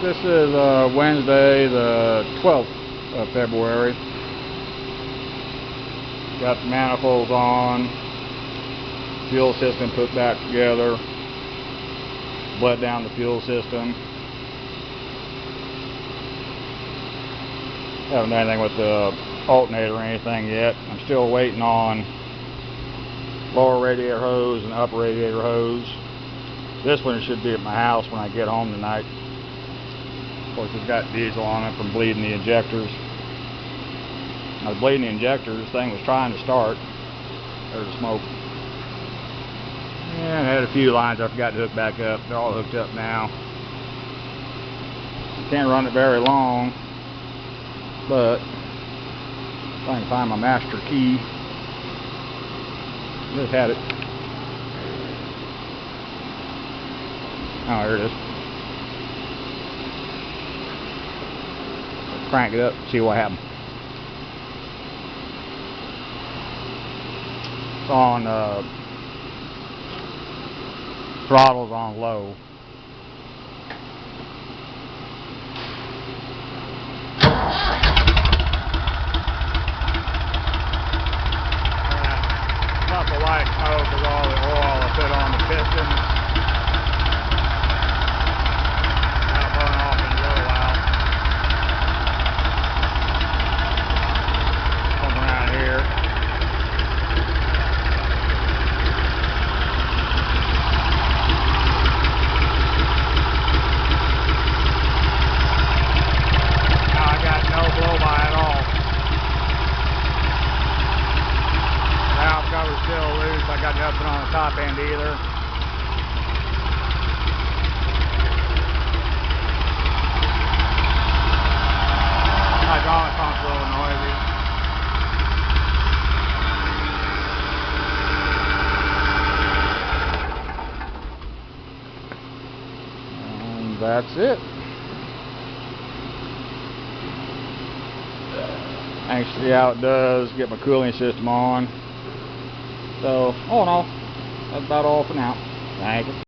This is Wednesday, the 12th of February. Got the manifolds on, fuel system put back together, bled down the fuel system. Haven't done anything with the alternator or anything yet. I'm still waiting on lower radiator hose and upper radiator hose. This one should be at my house when I get home tonight. Of course, it's got diesel on it from bleeding the injectors. I was bleeding the injectors. This thing was trying to start. There's the smoke. And I had a few lines I forgot to hook back up. They're all hooked up now. Can't run it very long, but if I can find my master key. Just had it. Oh, here it is. Let's crank it up, see what happens. It's on, throttle's on low. Puff of white smoke is all the oil I put on the pistons. That'll burn off in a little while. Come around here. Now I got no blow by at all. Valve cover's still loose. I got nothing on the top end either. Hydraulic pump's a little noisy. And that's it. Anxious to see how it does. Get my cooling system on. So, all in all, that's about all for now. Thank you.